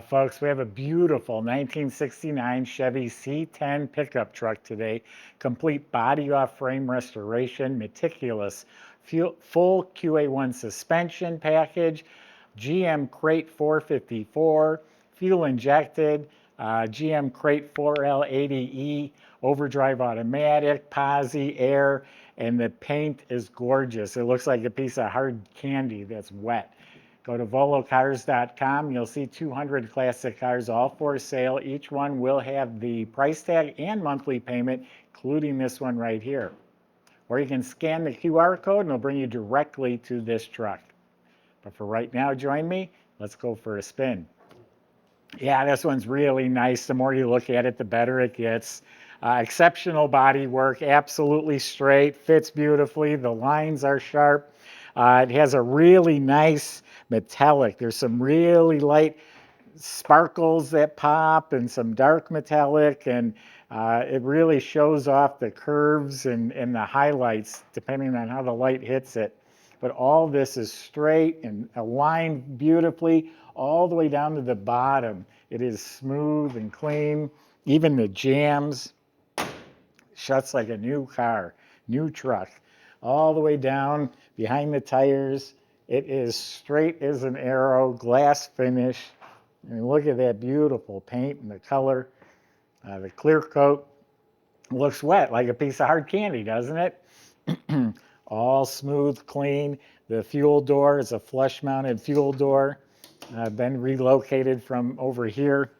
Folks, we have a beautiful 1969 Chevy C10 pickup truck today. Complete body off frame restoration, meticulous full QA1 suspension package, GM Crate 454, fuel injected, GM Crate 4L80E, overdrive automatic, posi, air, and the paint is gorgeous. It looks like a piece of hard candy that's wet. Go to volocars.com. You'll see 200 classic cars, all for sale. Each one will have the price tag and monthly payment, including this one right here. Or you can scan the QR code and it'll bring you directly to this truck. But for right now, join me. Let's go for a spin. Yeah, this one's really nice. The more you look at it, the better it gets. Exceptional body work, absolutely straight, fits beautifully. The lines are sharp. It has a really nice metallic. There's some really light sparkles that pop and some dark metallic, and it really shows off the curves and the highlights depending on how the light hits it. But all this is straight and aligned beautifully all the way down to the bottom. It is smooth and clean. Even the jams shuts like a new car, new truck, all the way down behind the tires. It is straight as an arrow, glass finish. And look at that beautiful paint and the color. The clear coat looks wet like a piece of hard candy, doesn't it? All smooth, clean. The fuel door is a flush mounted fuel door. Been relocated from over here.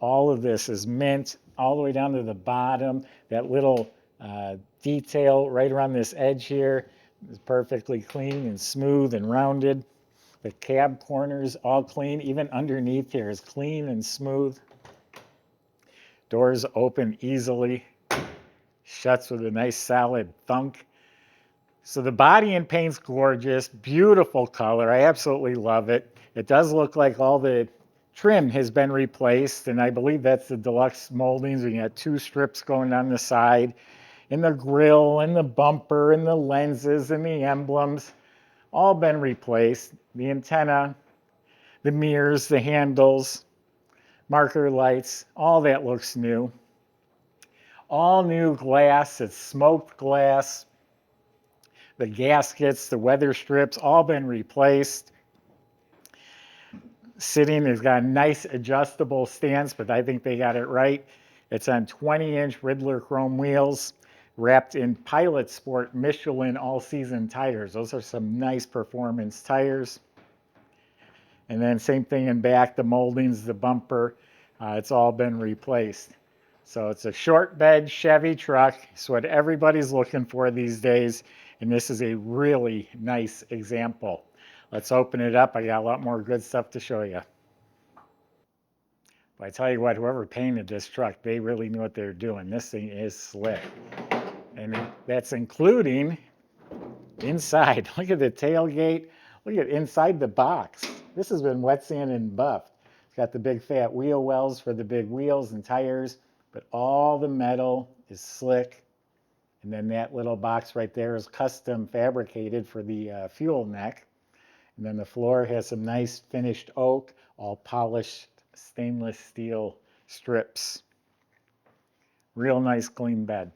All of this is mint all the way down to the bottom. That little detail right around this edge here is perfectly clean and smooth and rounded. The cab corners all clean. Even underneath here is clean and smooth. Doors open easily. Shuts with a nice solid thunk. So the body and paint's gorgeous, beautiful color. I absolutely love it. It does look like all the trim has been replaced, and I believe that's the deluxe moldings. We got 2 strips going down the side, and the grille, and the bumper, and the lenses, and the emblems, all been replaced. The antenna, the mirrors, the handles, marker lights, all that looks new. All new glass, it's smoked glass. The gaskets, the weather strips, all been replaced. Sitting has got a nice adjustable stance, but I think they got it right. It's on 20-inch Riddler chrome wheels, wrapped in Pilot Sport Michelin All-Season tires. Those are some nice performance tires. And then same thing in back, the moldings, the bumper, it's all been replaced. So it's a short bed Chevy truck. It's what everybody's looking for these days. And this is a really nice example. Let's open it up. I got a lot more good stuff to show you. But I tell you what, whoever painted this truck, they really knew what they were doing. This thing is slick. And that's including inside. Look at the tailgate. Look at inside the box. This has been wet sand and buffed. It's got the big fat wheel wells for the big wheels and tires, but all the metal is slick. And then that little box right there is custom fabricated for the fuel neck. And then the floor has some nice finished oak, all polished stainless steel strips. Real nice clean bed.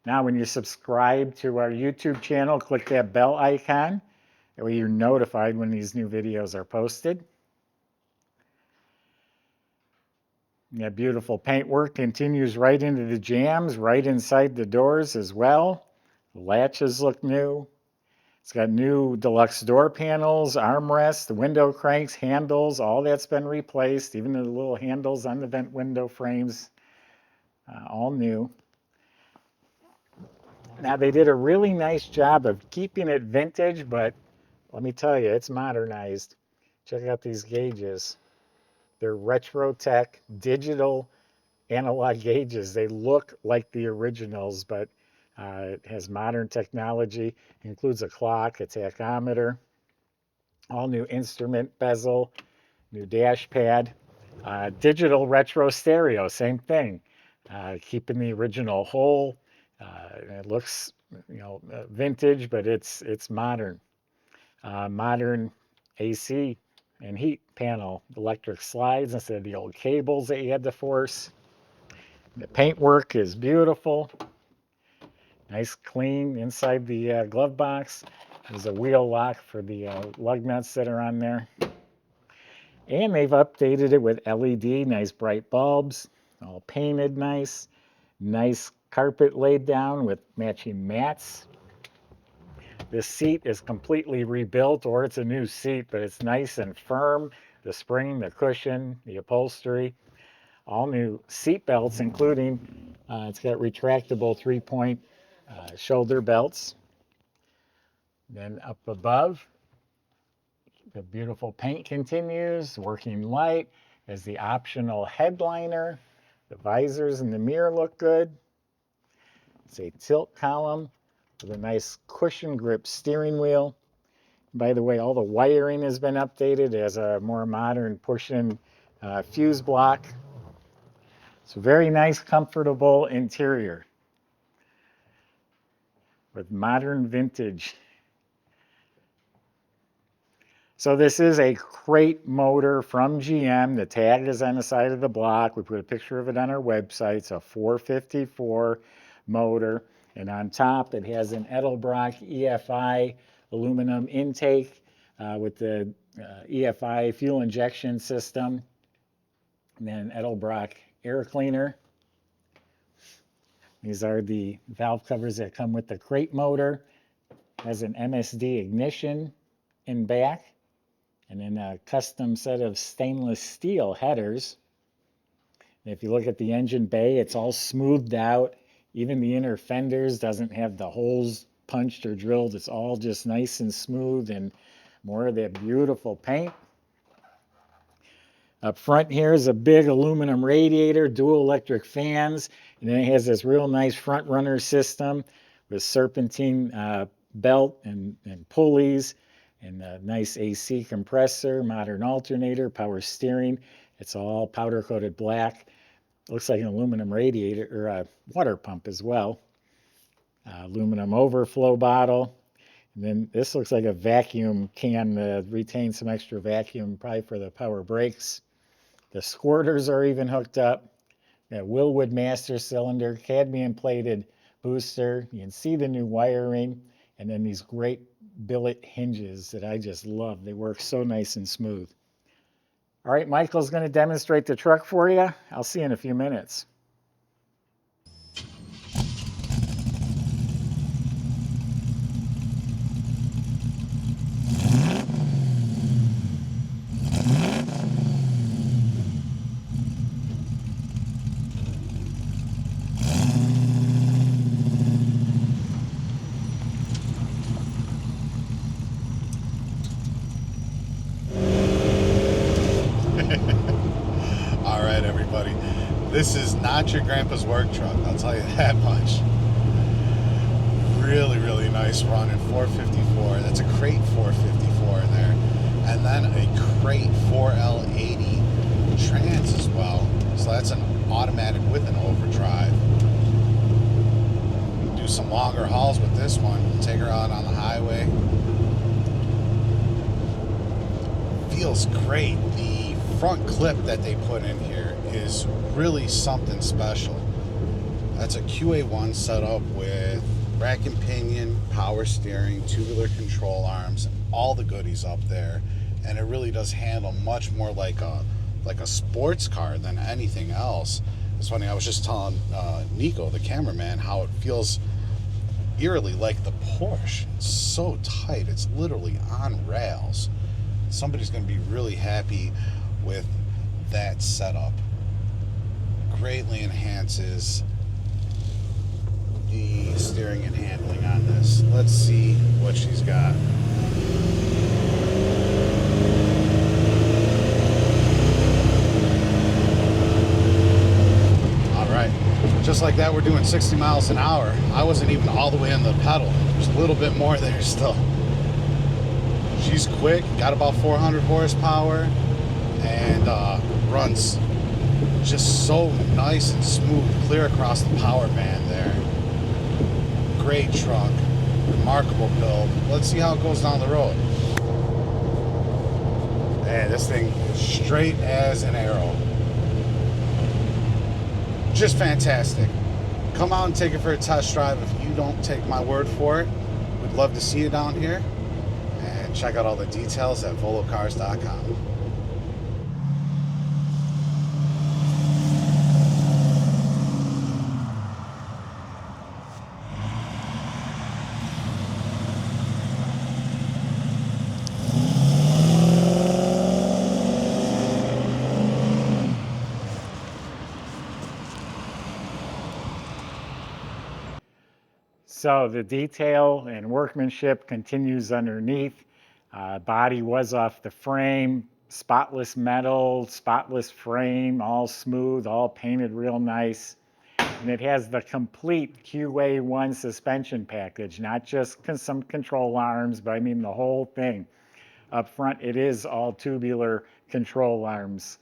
Now when you subscribe to our YouTube channel, click that bell icon. That way you're notified when these new videos are posted. That beautiful paintwork continues right into the jambs, right inside the doors as well. The latches look new. It's got new deluxe door panels, armrests, the window cranks, handles, all that's been replaced. Even the little handles on the vent window frames, all new. Now they did a really nice job of keeping it vintage, but let me tell you, it's modernized. Check out these gauges. They're retro tech, digital analog gauges. They look like the originals, but it has modern technology. It includes a clock, a tachometer, all new instrument bezel, new dash pad, digital retro stereo, same thing. Keeping the original whole. It looks, vintage, but it's modern. Modern AC and heat panel electric slides instead of the old cables that you had to force. The paintwork is beautiful. Nice clean inside the glove box. There's a wheel lock for the lug nuts that are on there. And they've updated it with LED, nice bright bulbs, all painted nice. Nice carpet laid down with matching mats. This seat is completely rebuilt, or it's a new seat, but it's nice and firm. The spring, the cushion, the upholstery, all new seat belts, including it's got retractable 3-point shoulder belts. Then up above, the beautiful paint continues, working light. As the optional headliner. The visors and the mirror look good. It's a tilt column with a nice cushion grip steering wheel. By the way, all the wiring has been updated as a more modern push-in fuse block. It's a very nice, comfortable interior with modern vintage. So this is a crate motor from GM. The tag is on the side of the block. We put a picture of it on our website. It's a 454 motor. And on top, it has an Edelbrock EFI aluminum intake with the EFI fuel injection system. And then Edelbrock air cleaner. These are the valve covers that come with the crate motor. It has an MSD ignition in back. And then a custom set of stainless steel headers. And if you look at the engine bay, it's all smoothed out. Even the inner fenders doesn't have the holes punched or drilled. It's all just nice and smooth, and more of that beautiful paint. Up front here is a big aluminum radiator, dual electric fans, and then it has this real nice front runner system with serpentine belt and pulleys. And a nice AC compressor, modern alternator, power steering. It's all powder coated black. Looks like an aluminum radiator or a water pump as well. Aluminum overflow bottle. And then this looks like a vacuum can to retain some extra vacuum, probably for the power brakes. The squirters are even hooked up. Got Willwood master cylinder, cadmium plated booster. You can see the new wiring. And then these great billet hinges that I just love. They work so nice and smooth. All right, Michael's going to demonstrate the truck for you. I'll see you in a few minutes. This is not your grandpa's work truck, I'll tell you that much. Really, really nice run in 454. That's a crate 454 in there. And then a crate 4L80 trans as well. So that's an automatic with an overdrive. Do some longer hauls with this one. Take her out on the highway. Feels great. The front clip that they put in here is really something special. That's a QA1 setup with rack and pinion, power steering, tubular control arms, all the goodies up there, and it really does handle much more like a sports car than anything else. It's funny, I was just telling Nico, the cameraman, how it feels eerily like the Porsche. It's so tight, it's literally on rails. Somebody's going to be really happy with that setup. Greatly enhances the steering and handling on this. Let's see what she's got. All right, just like that, we're doing 60 miles an hour. I wasn't even all the way on the pedal. There's a little bit more there still. She's quick, got about 400 horsepower, and runs just so nice and smooth, clear across the power band there. Great truck, remarkable build. Let's see how it goes down the road. Man, This thing straight as an arrow. Just fantastic. Come out and take it for a test drive if you don't take my word for it. We'd love to see you down here. And check out all the details at volocars.com. So the detail and workmanship continues underneath. Body was off the frame, spotless metal, spotless frame, all smooth, all painted real nice. And it has the complete QA1 suspension package, not just some control arms, but I mean the whole thing. Up front, it is all tubular control arms,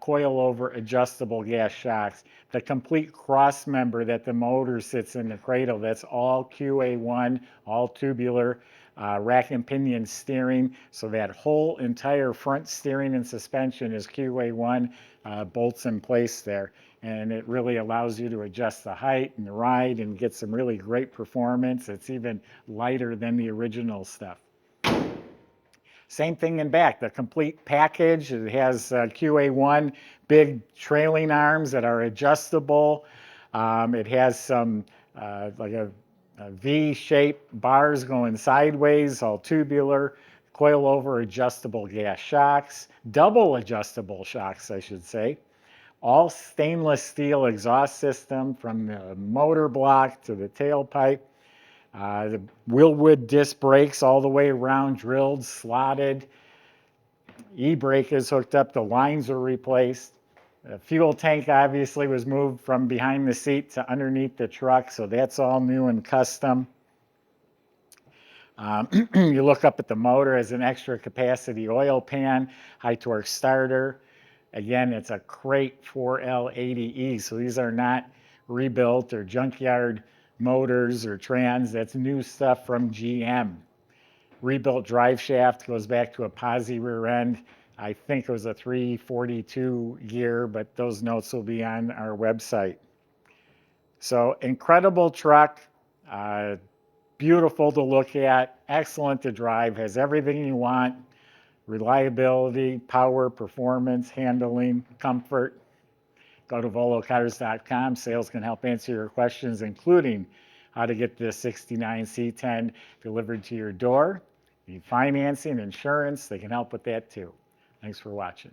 coil-over adjustable gas shocks, the complete cross member that the motor sits in the cradle, that's all QA1, all tubular, rack and pinion steering, so that whole entire front steering and suspension is QA1, bolts in place there. And it really allows you to adjust the height and the ride and get some really great performance. It's even lighter than the original stuff. Same thing in back, the complete package. It has QA1 big trailing arms that are adjustable. It has some like a V-shaped bars going sideways, all tubular, coil-over adjustable gas shocks, double adjustable shocks, I should say. All stainless steel exhaust system from the motor block to the tailpipe. The Willwood disc brakes all the way around, drilled, slotted. E-brake is hooked up, the lines are replaced. The fuel tank obviously was moved from behind the seat to underneath the truck, so that's all new and custom. You look up at the motor as an extra capacity oil pan, high torque starter. Again, it's a crate 4L80E, so these are not rebuilt or junkyard motors or trans. That's new stuff from GM. Rebuilt drive shaft goes back to a posi rear end. I think it was a 342 gear, but those notes will be on our website. So incredible truck, beautiful to look at, excellent to drive, has everything you want. Reliability, power, performance, handling, comfort. Go to volocars.com. Sales can help answer your questions, including how to get the 69 C10 delivered to your door. Need financing, insurance, they can help with that too. Thanks for watching.